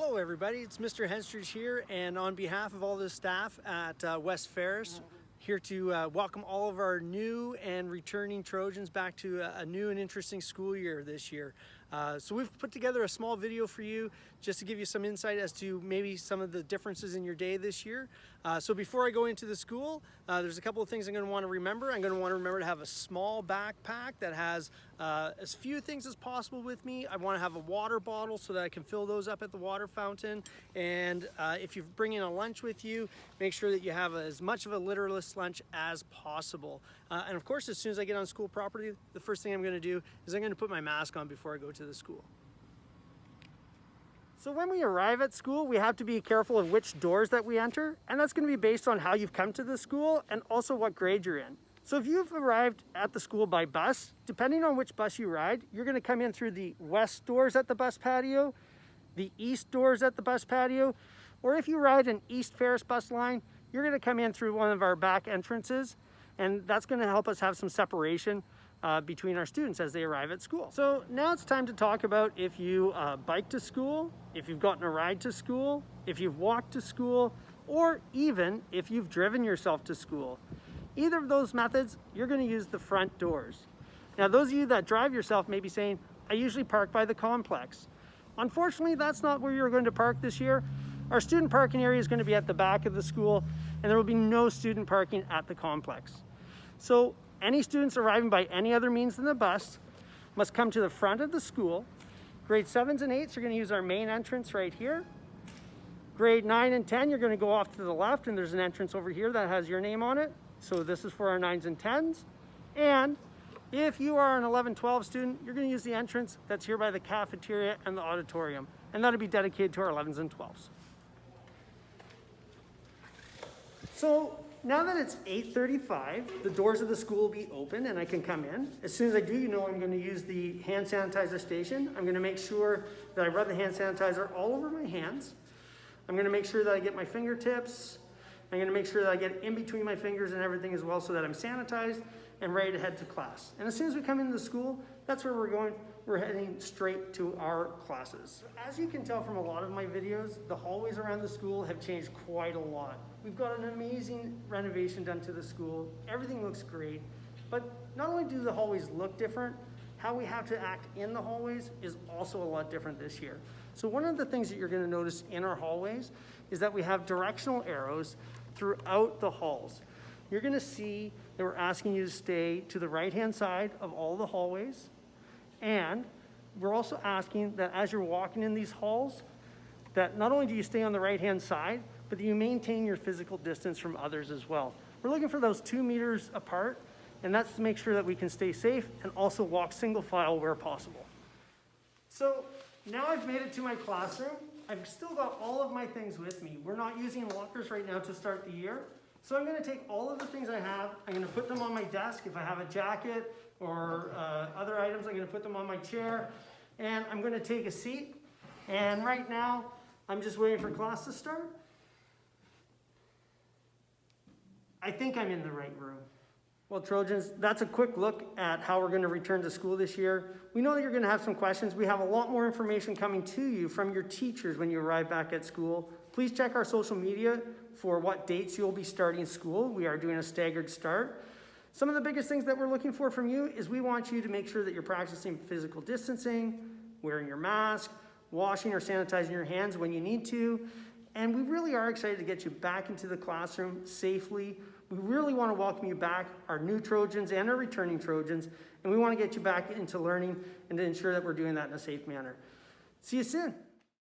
Hello everybody, it's Mr. Henstridge here, and on behalf of all the staff at West Ferris, here to welcome all of our new and returning Trojans back to a new and interesting school year this year. So we've put together a small video for you just to give you some insight as to maybe some of the differences in your day this year. So before I go into the school, there's a couple of things I'm going to want to remember. I'm going to want to remember to have a small backpack that has as few things as possible with me. I want to have a water bottle so that I can fill those up at the water fountain. And if you're bringing a lunch with you, make sure that you have as much of a litterless lunch as possible. And of course, as soon as I get on school property, the first thing I'm going to do is I'm going to put my mask on before I go to the school. So when we arrive at school, we have to be careful of which doors that we enter, and that's going to be based on how you've come to the school and also what grade you're in. So if you've arrived at the school by bus, depending on which bus you ride, you're going to come in through the west doors at the bus patio, the east doors at the bus patio, or if you ride an East Ferris bus line, you're going to come in through one of our back entrances, and that's going to help us have some separation between our students as they arrive at school. So now it's time to talk about if you bike to school, if you've gotten a ride to school, if you've walked to school, or even if you've driven yourself to school. Either of those methods, you're going to use the front doors. Now those of you that drive yourself may be saying, I usually park by the complex. Unfortunately, that's not where you're going to park this year. Our student parking area is going to be at the back of the school, and there will be no student parking at the complex. So any students arriving by any other means than the bus must come to the front of the school. Grade 7s and 8s are going to use our main entrance right here. Grade 9 and 10, you're going to go off to the left, and there's an entrance over here that has your name on it. So this is for our 9s and 10s. And if you are an 11-12 student, you're going to use the entrance that's here by the cafeteria and the auditorium. And that'll be dedicated to our 11s and 12s. So now that it's 8:35, the doors of the school will be open and I can come in. As soon as I do, you know I'm going to use the hand sanitizer station. I'm going to make sure that I rub the hand sanitizer all over my hands. I'm going to make sure that I get my fingertips. I'm going to make sure that I get in between my fingers and everything as well so that I'm sanitized and ready to head to class. And as soon as we come into the school, that's where we're going. We're heading straight to our classes. As you can tell from a lot of my videos, the hallways around the school have changed quite a lot. We've got an amazing renovation done to the school. Everything looks great, but not only do the hallways look different, how we have to act in the hallways is also a lot different this year. So one of the things that you're going to notice in our hallways is that we have directional arrows throughout the halls. You're going to see that we're asking you to stay to the right-hand side of all the hallways. And we're also asking that as you're walking in these halls, that not only do you stay on the right-hand side, but that you maintain your physical distance from others as well. We're looking for those 2 meters apart, and that's to make sure that we can stay safe and also walk single file where possible. So now I've made it to my classroom. I've still got all of my things with me. We're not using lockers right now to start the year. So I'm going to take all of the things I have, I'm going to put them on my desk. If I have a jacket or other items, I'm going to put them on my chair, and I'm going to take a seat. And right now, I'm just waiting for class to start. I think I'm in the right room. Well, Trojans, that's a quick look at how we're going to return to school this year. We know that you're going to have some questions. We have a lot more information coming to you from your teachers when you arrive back at school. Please check our social media for what dates you'll be starting school. We are doing a staggered start. Some of the biggest things that we're looking for from you is we want you to make sure that you're practicing physical distancing, wearing your mask, washing or sanitizing your hands when you need to. And we really are excited to get you back into the classroom safely. We really want to welcome you back, our new Trojans and our returning Trojans, and we want to get you back into learning and to ensure that we're doing that in a safe manner. See you soon.